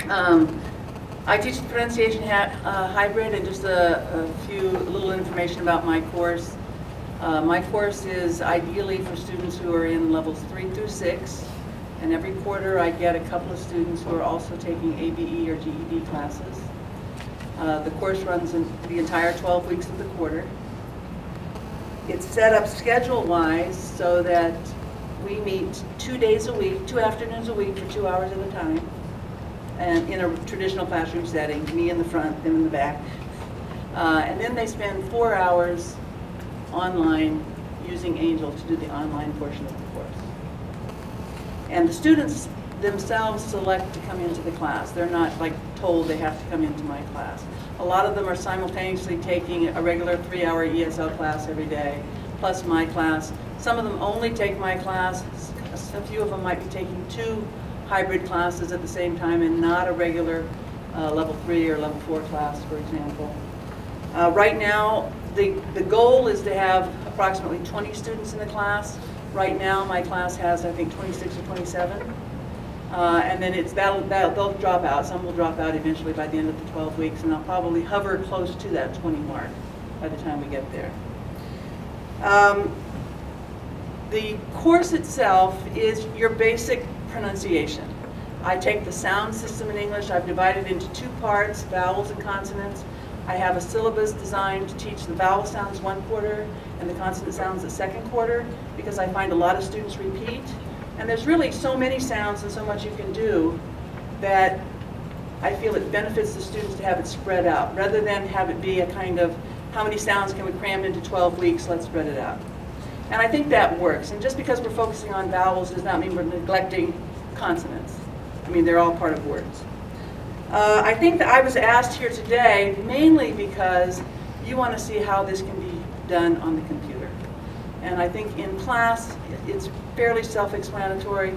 I teach the pronunciation hybrid, and just a little information about my course. My course is ideally for students who are in levels 3 through 6, and every quarter I get a couple of students who are also taking ABE or GED classes. The course runs in the entire 12 weeks of the quarter. It's set up schedule-wise so that we meet 2 days a week, 2 afternoons a week for 2 hours at a time, and in a traditional classroom setting, me in the front, them in the back. And then they spend 4 hours online using Angel to do the online portion of the course. And the students themselves select to come into the class. They're not like told they have to come into my class. A lot of them are simultaneously taking a regular 3-hour ESL class every day, plus my class. Some of them only take my class. A few of them might be taking 2 hybrid classes at the same time and not a regular level 3 or level 4 class, for example. Right now, the goal is to have approximately 20 students in the class. Right now, my class has, I think, 26 or 27. And then they'll drop out. Some will drop out eventually by the end of the 12 weeks, and I'll probably hover close to that 20 mark by the time we get there. The course itself is your basic pronunciation. I take the sound system in English. I've divided it into 2 parts, vowels and consonants. I have a syllabus designed to teach the vowel sounds 1 quarter and the consonant sounds the 2nd quarter, because I find a lot of students repeat. And there's really so many sounds and so much you can do that I feel it benefits the students to have it spread out, rather than have it be a kind of, how many sounds can we cram into 12 weeks, let's spread it out. And I think that works. And just because we're focusing on vowels does not mean we're neglecting consonants. I mean, they're all part of words. I think that I was asked here today mainly because you want to see how this can be done on the computer. And I think in class, it's fairly self-explanatory.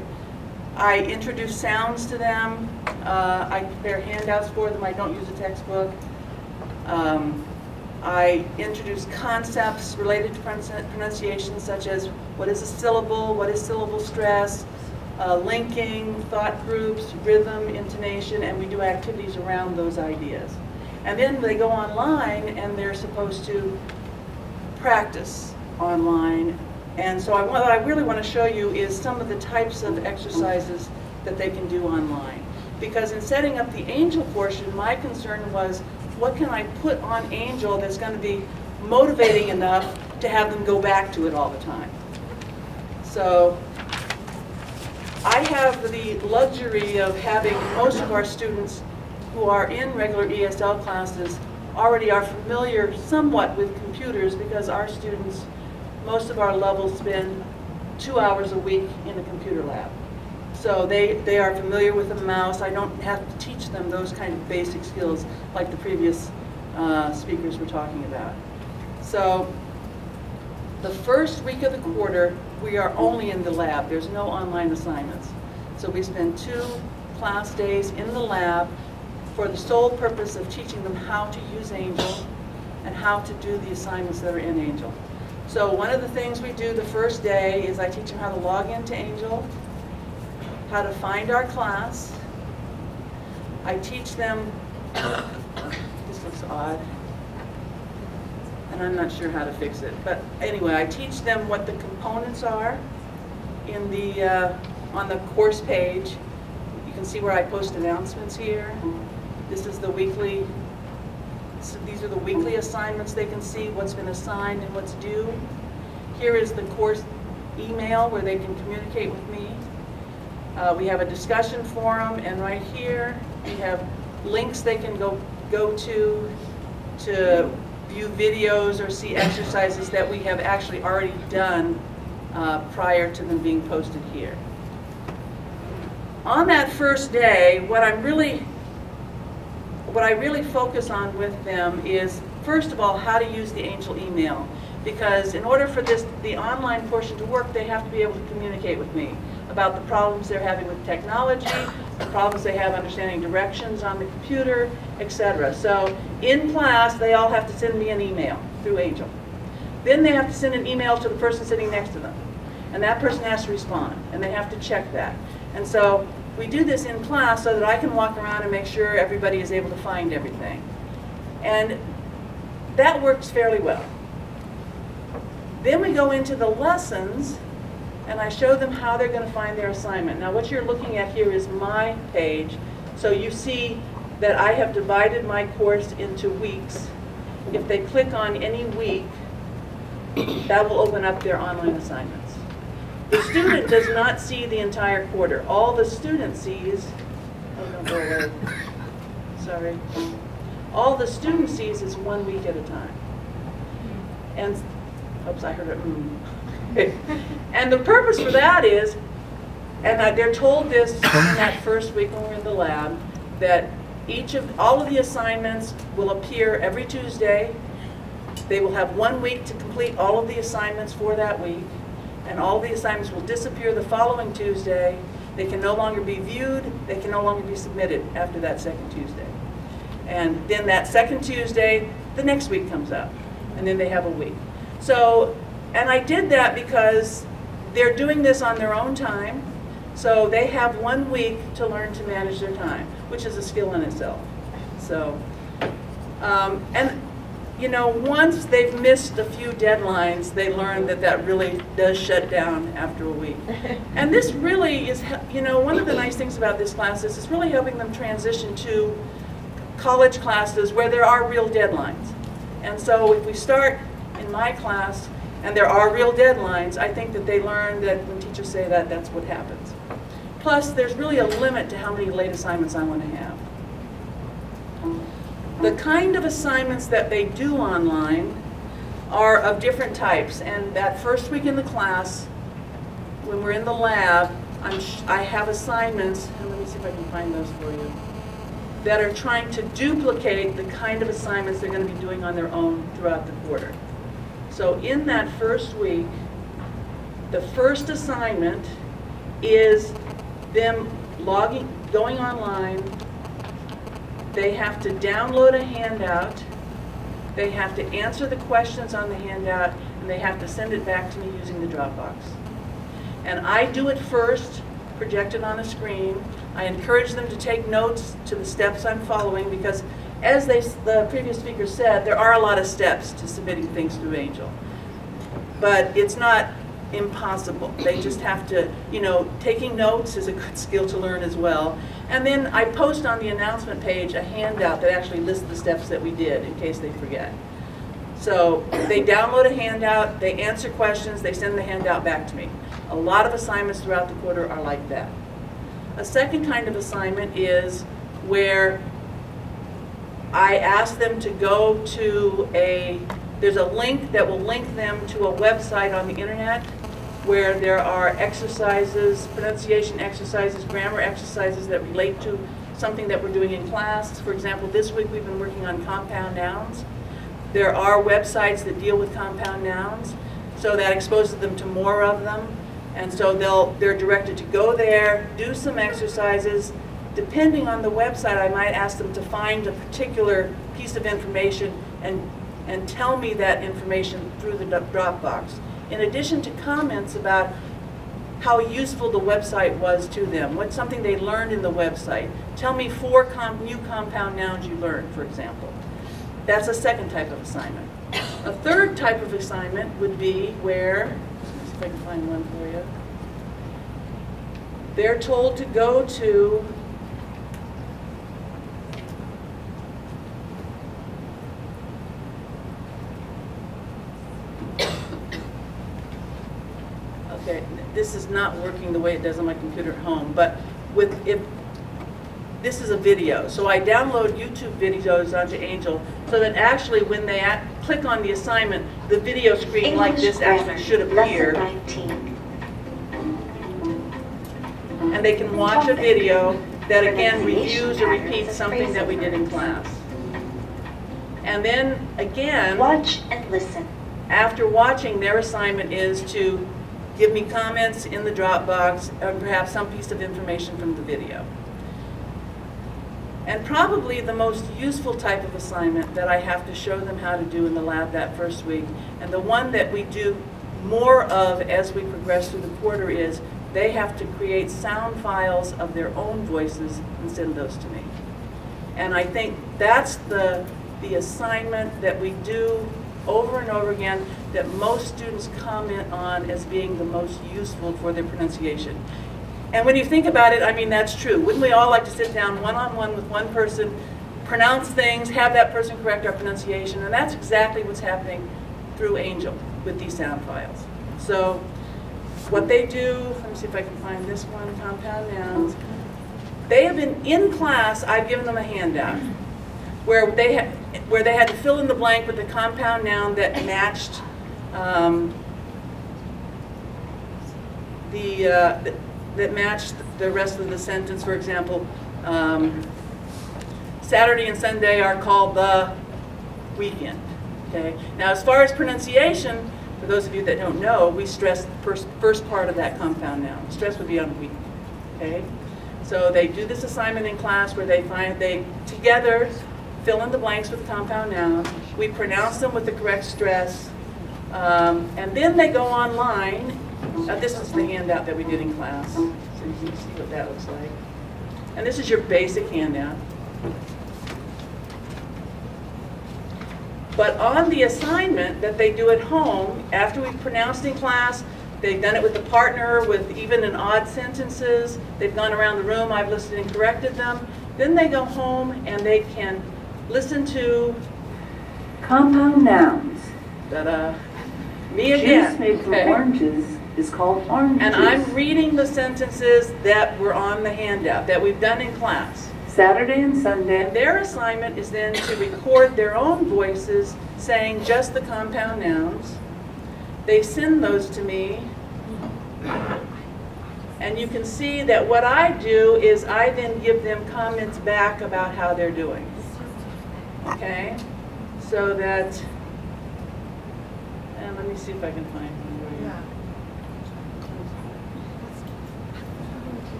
I introduce sounds to them. I prepare handouts for them. I don't use a textbook. I introduce concepts related to pronunciation, such as what is a syllable, what is syllable stress, linking, thought groups, rhythm, intonation, and we do activities around those ideas. And then they go online and they're supposed to practice online. And so what I really want to show you is some of the types of exercises that they can do online. Because in setting up the Angel portion, my concern was, what can I put on Angel that's going to be motivating enough to have them go back to it all the time? So I have the luxury of having most of our students who are in regular ESL classes already are familiar somewhat with computers, because our students, most of our levels, spend 2 hours a week in a computer lab. So they are familiar with the mouse. I don't have to teach them those kind of basic skills like the previous speakers were talking about. So the first week of the quarter, we are only in the lab. There's no online assignments. So we spend 2 class days in the lab for the sole purpose of teaching them how to use Angel and how to do the assignments that are in Angel. So one of the things we do the first day is I teach them how to log into Angel, how to find our class. I teach them, this looks odd, and I'm not sure how to fix it. But anyway, I teach them what the components are in the, on the course page. You can see where I post announcements here. This is the weekly, so these are the weekly assignments. They can see what's been assigned and what's due. Here is the course email where they can communicate with me. We have a discussion forum, and right here we have links they can go to view videos or see exercises that we have actually already done prior to them being posted here. On that first day, what I really focus on with them is, first of all, how to use the Angel email. Because in order for the online portion to work, they have to be able to communicate with me about the problems they're having with technology, the problems they have understanding directions on the computer, etc. So in class, they all have to send me an email through Angel. Then they have to send an email to the person sitting next to them. And that person has to respond, and they have to check that. And so we do this in class so that I can walk around and make sure everybody is able to find everything. And that works fairly well. Then we go into the lessons, and I show them how they're going to find their assignment. Now what you're looking at here is my page, so you see that I have divided my course into weeks. If they click on any week, that will open up their online assignments. The student does not see the entire quarter. All the student sees, oh, don't go away. Sorry. All the student sees is 1 week at a time. And, oops, I heard it, And the purpose for that is, and they're told this in that first week when we're in the lab, that all of the assignments will appear every Tuesday. They will have 1 week to complete all of the assignments for that week, and all of the assignments will disappear the following Tuesday. They can no longer be viewed, they can no longer be submitted after that second Tuesday. And then that second Tuesday, the next week comes up, and then they have a week. So, and I did that because they're doing this on their own time, so they have 1 week to learn to manage their time, which is a skill in itself. So, and you know, once they've missed a few deadlines, they learn that that really does shut down after a week. And this really is, you know, one of the nice things about this class is it's really helping them transition to college classes where there are real deadlines. And so if we start in my class and there are real deadlines, I think that they learn that when teachers say that, that's what happens. Plus, there's really a limit to how many late assignments I want to have. The kind of assignments that they do online are of different types. And that first week in the class, when we're in the lab, I have assignments, and let me see if I can find those for you, that are trying to duplicate the kind of assignments they're going to be doing on their own throughout the quarter. So in that first week, the first assignment is them going online. They have to download a handout, they have to answer the questions on the handout, and they have to send it back to me using the Dropbox. And I do it first, projected on a screen. I encourage them to take notes to the steps I'm following because, as the previous speaker said, there are a lot of steps to submitting things through Angel. But it's not impossible. They just have to, you know, taking notes is a good skill to learn as well. And then I post on the announcement page a handout that actually lists the steps that we did in case they forget. So they download a handout, they answer questions, they send the handout back to me. A lot of assignments throughout the quarter are like that. A second kind of assignment is where I ask them to go to there's a link that will link them to a website on the internet where there are exercises, pronunciation exercises, grammar exercises that relate to something that we're doing in class. For example, this week we've been working on compound nouns. There are websites that deal with compound nouns, so that exposes them to more of them. And so they're directed to go there, do some exercises. Depending on the website, I might ask them to find a particular piece of information and tell me that information through the Dropbox. In addition to comments about how useful the website was to them, what's something they learned in the website. Tell me 4 new compound nouns you learned, for example. That's a second type of assignment. A third type of assignment would be where, let's see if I can find one for you. They're told to go to okay, this is not working the way it does on my computer at home, but this is a video. So I download YouTube videos onto Angel so that actually when they click on the assignment, the video screen English like this actually should appear. And they can watch a video that again reviews or repeats something that we did in class. And then again, watch and listen. After watching, their assignment is to give me comments in the Dropbox and perhaps some piece of information from the video. And probably the most useful type of assignment that I have to show them how to do in the lab that first week, and the one that we do more of as we progress through the quarter, is they have to create sound files of their own voices and send those to me. And I think that's the assignment that we do over and over again that most students comment on as being the most useful for their pronunciation. And when you think about it, I mean, that's true. Wouldn't we all like to sit down one-on-one with one person, pronounce things, have that person correct our pronunciation? And that's exactly what's happening through Angel with these sound files. So what they do, let me see if I can find this one, compound nouns. They have been in class, I've given them a handout where they had to fill in the blank with the compound noun that matched that matched the rest of the sentence. For example, Saturday and Sunday are called the weekend. Okay. Now, as far as pronunciation, for those of you that don't know, we stress the first part of that compound noun. Stress would be on week. Okay. So they do this assignment in class where they together fill in the blanks with compound nouns. We pronounce them with the correct stress, and then they go online. This is the handout that we did in class, so you can see what that looks like. And this is your basic handout. But on the assignment that they do at home, after we've pronounced in class, they've done it with a partner, with even in odd sentences, they've gone around the room, I've listened and corrected them, then they go home and they can listen to compound nouns. Ta-da. Me again. Juice made from oranges is called orange and juice. I'm reading the sentences that were on the handout, that we've done in class. Saturday and Sunday. And their assignment is then to record their own voices saying just the compound nouns. They send those to me. And you can see that what I do is I then give them comments back about how they're doing. Okay? So that, and let me see if I can find one.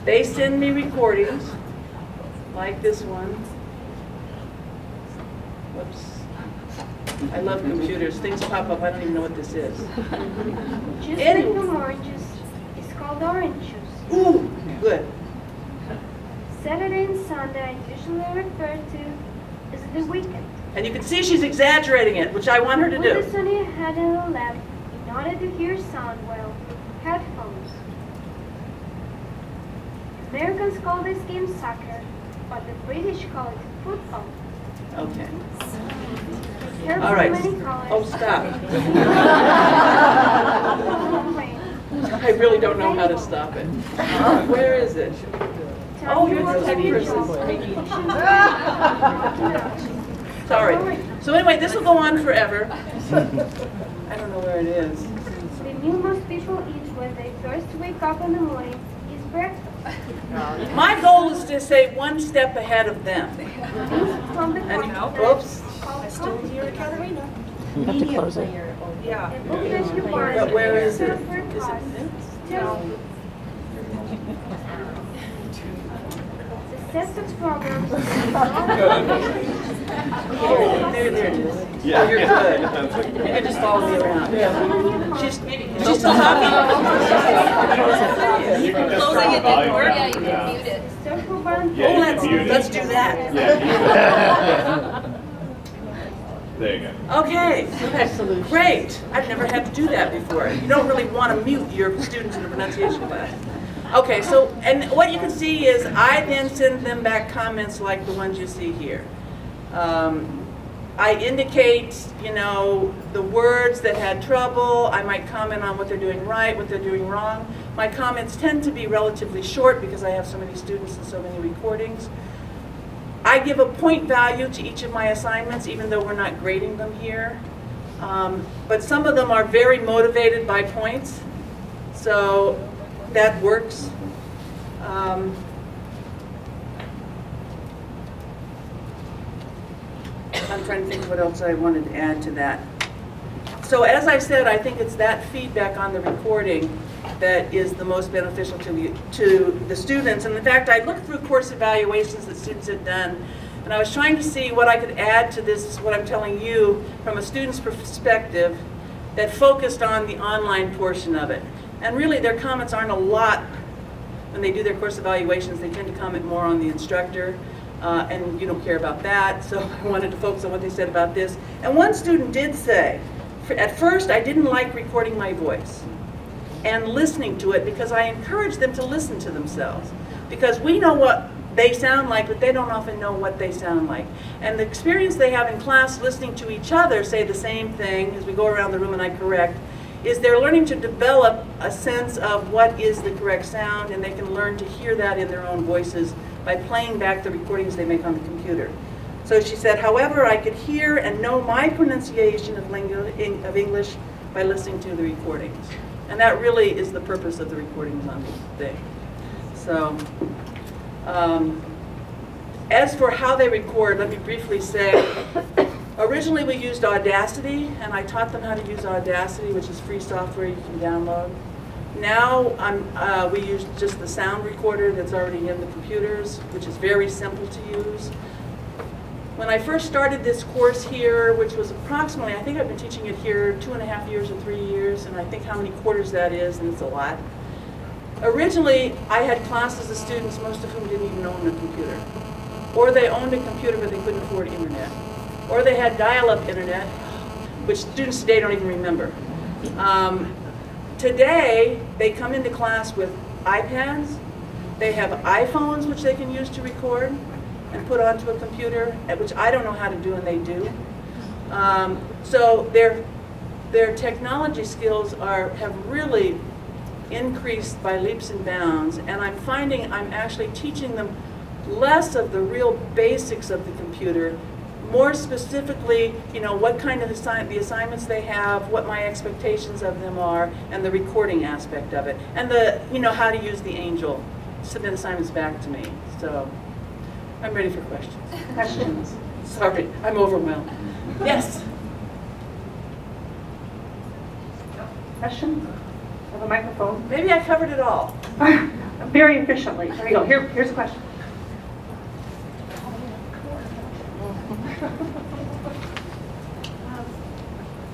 They send me recordings, like this one. Whoops. I love computers. Things pop up. I don't even know what this is. Juice made from oranges is called orange juice. Ooh, good. Saturday and Sunday I usually refer to as the weekend. And you can see she's exaggerating it, which I want her to do. Put the sunny head in the left in order to hear sound well. Headphones. Americans call this game soccer, but the British call it football. Okay. There All are right. many colors. Oh, stop. I really don't know how to stop it. Where is it? Oh, you're the tech person. Sorry. So anyway, this will go on forever. I don't know where it is. The meal most people eat when they first wake up in the morning is breakfast. My goal is to stay one step ahead of them. From the And, oops. You have to close it. Yeah. But where is it? Set of programs. Oh, there it is. Yeah. Oh, you're good. You can just follow me around. She's still talking. You can just Closing it didn't work. Yeah, you can can mute it. Oh, let's do that. Yeah. There you go. Okay. Great. I've never had to do that before. You don't really want to mute your students in a pronunciation class. Okay, so, and what you can see is I then send them back comments like the ones you see here. I indicate, you know, the words that had trouble. I might comment on what they're doing right, what they're doing wrong. My comments tend to be relatively short because I have so many students and so many recordings. I give a point value to each of my assignments, even though we're not grading them here. But some of them are very motivated by points, so that works. I'm trying to think what else I wanted to add to that. So as I said, I think it's that feedback on the recording that is the most beneficial to the students. And in fact, I looked through course evaluations that students had done, and I was trying to see what I could add to this, what I'm telling you, from a student's perspective that focused on the online portion of it. And really, their comments aren't a lot when they do their course evaluations. They tend to comment more on the instructor, and you don't care about that, so I wanted to focus on what they said about this. And one student did say, at first I didn't like recording my voice and listening to it because I encouraged them to listen to themselves. Because we know what they sound like, but they don't often know what they sound like. And the experience they have in class listening to each other say the same thing as we go around the room and I correct, is they're learning to develop a sense of what is the correct sound, and they can learn to hear that in their own voices by playing back the recordings they make on the computer. So she said, however, I could hear and know my pronunciation of English by listening to the recordings. And that really is the purpose of the recordings on the thing. So, as for how they record, let me briefly say, originally we used Audacity, and I taught them how to use Audacity, which is free software you can download. Now we use just the sound recorder that's already in the computers, which is very simple to use. When I first started this course here, which was approximately, I think I've been teaching it here 2.5 years or 3 years, and I think how many quarters that is, and it's a lot. Originally, I had classes of students, most of whom didn't even own a computer. Or they owned a computer, but they couldn't afford internet. Or they had dial-up internet, which students today don't even remember. Today, they come into class with iPads. They have iPhones, which they can use to record and put onto a computer, which I don't know how to do, and they do. So their technology skills have really increased by leaps and bounds, and I'm finding I'm actually teaching them less of the real basics of the computer, more specifically, you know, what kind of the assignments they have, what my expectations of them are, and the recording aspect of it, and how to use the Angel, submit assignments back to me. So I'm ready for questions. Questions? Sorry, I'm overwhelmed. Yes. Questions? Have a microphone. Maybe I covered it all. Very efficiently. There you go. Here's a question.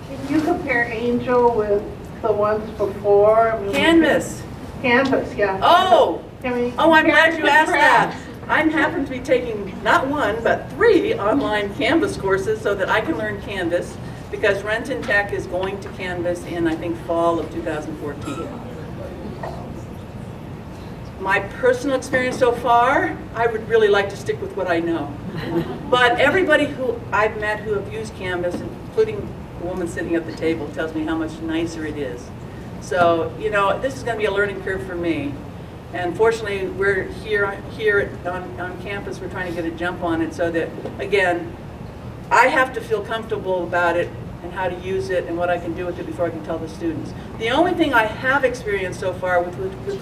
Can you compare Angel with the ones before? I mean, Canvas. Canvas, yeah. Oh! Can we Oh, I'm compare glad you asked contrast? that. I happen to be taking not one, but 3 online Canvas courses so that I can learn Canvas, because Renton Tech is going to Canvas in, I think, fall of 2014. My personal experience so far, I would really like to stick with what I know. But everybody who I've met who have used Canvas, including the woman sitting at the table, tells me how much nicer it is. So, you know, this is going to be a learning curve for me. And fortunately, we're here on campus, we're trying to get a jump on it so that, again, I have to feel comfortable about it and how to use it and what I can do with it before I can tell the students. The only thing I have experienced so far with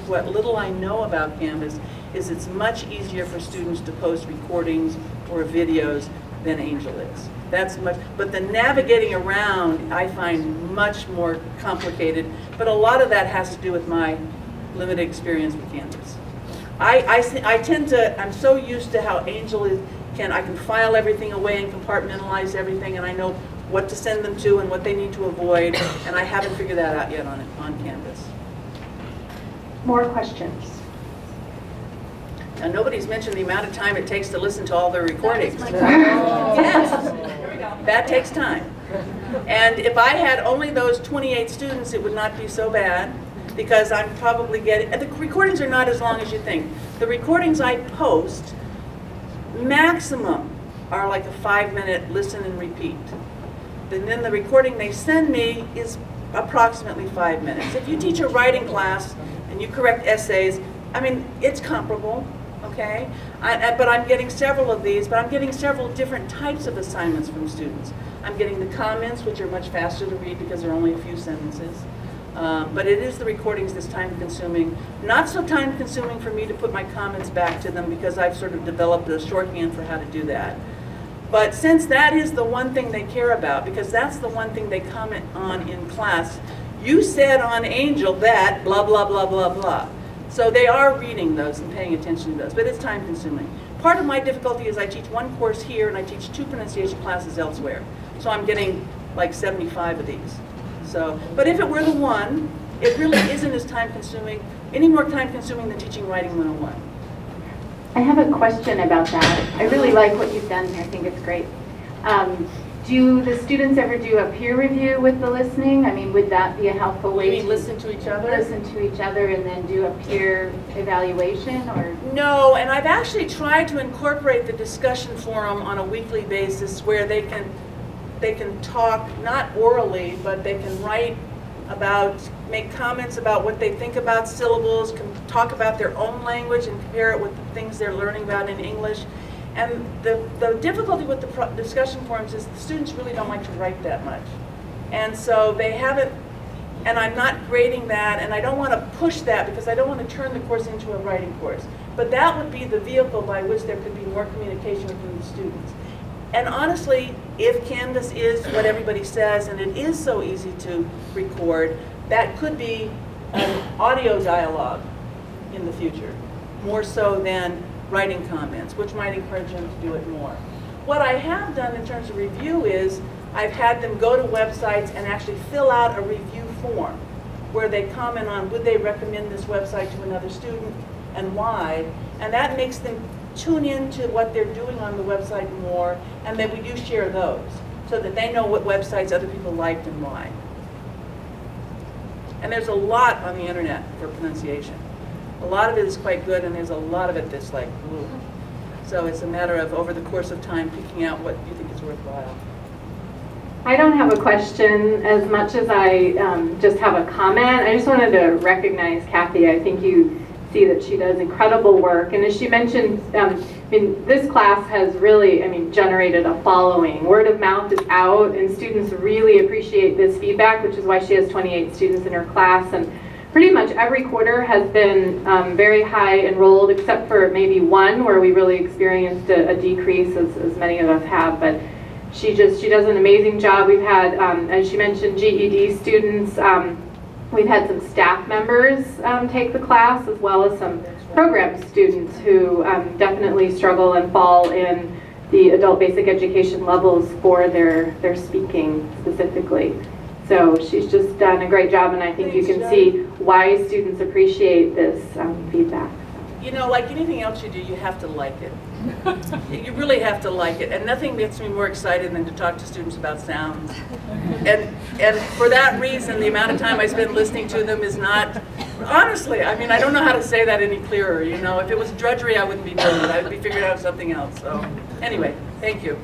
what little I know about Canvas is it's much easier for students to post recordings or videos than Angel is. That's much, but the navigating around I find much more complicated, but a lot of that has to do with my limited experience with Canvas. I'm so used to how Angel is, I can file everything away and compartmentalize everything, and I know what to send them to and what they need to avoid, and I haven't figured that out yet on Canvas. More questions? Now, nobody's mentioned the amount of time it takes to listen to all their recordings. Yes, that takes time. And if I had only those 28 students, it would not be so bad, because I'm probably getting, and the recordings are not as long as you think. The recordings I post, maximum, are like a 5-minute listen and repeat. And then the recording they send me is approximately 5 minutes. If you teach a writing class and you correct essays, I mean, it's comparable, okay? But I'm getting several of these, but I'm getting several different types of assignments from students. I'm getting the comments, which are much faster to read because they're only a few sentences. But it is the recordings that's time-consuming. Not so time-consuming for me to put my comments back to them, because I've sort of developed a shorthand for how to do that. But since that is the one thing they care about, because that's the one thing they comment on in class, you said on Angel that blah, blah, blah, blah, blah. So they are reading those and paying attention to those, but it's time-consuming. Part of my difficulty is I teach one course here and I teach 2 pronunciation classes elsewhere. So I'm getting like 75 of these. So, but if it were the one, it really isn't as time-consuming, any more time-consuming than teaching writing 101. I have a question about that. I really like what you've done here. I think it's great. Do the students ever do a peer review with the listening? I mean, would that be a helpful way You mean to listen to each other? listen to each other and then do a peer evaluation? Or No, and I've actually tried to incorporate the discussion forum on a weekly basis where they can talk, not orally, but they can write about, make comments about what they think about syllables, can talk about their own language and compare it with the things they're learning about in English. And the difficulty with the discussion forums is the students really don't like to write that much. And so they haven't, and I'm not grading that, and I don't want to push that because I don't want to turn the course into a writing course. But that would be the vehicle by which there could be more communication between the students. And honestly, if Canvas is what everybody says, and it is so easy to record, that could be an audio dialogue in the future, more so than writing comments, which might encourage them to do it more. What I have done in terms of review is I've had them go to websites and actually fill out a review form where they comment on would they recommend this website to another student and why, and that makes them tune into what they're doing on the website more, and then we do share those so that they know what websites other people liked and why. And there's a lot on the internet for pronunciation. A lot of it is quite good, and there's a lot of it that's like, ooh. So it's a matter of, over the course of time, picking out what you think is worthwhile. I don't have a question as much as I just have a comment. I just wanted to recognize Kathie. I think you see that she does incredible work. And as she mentioned, I mean, this class has really, generated a following. Word of mouth is out, and students really appreciate this feedback, which is why she has 28 students in her class. And pretty much every quarter has been very high enrolled, except for maybe one where we really experienced a decrease, as many of us have. But she does an amazing job. We've had, as she mentioned, GED students. We've had some staff members take the class, as well as some program students who definitely struggle and fall in the adult basic education levels for their speaking specifically. So she's just done a great job, and I think you can see why students appreciate this feedback. You know, like anything else you do, you have to like it. You really have to like it, and nothing gets me more excited than to talk to students about sounds. And for that reason, the amount of time I spend listening to them is not, honestly, I don't know how to say that any clearer, you know. If it was drudgery, I wouldn't be doing it. I would be figuring out something else. So anyway, thank you.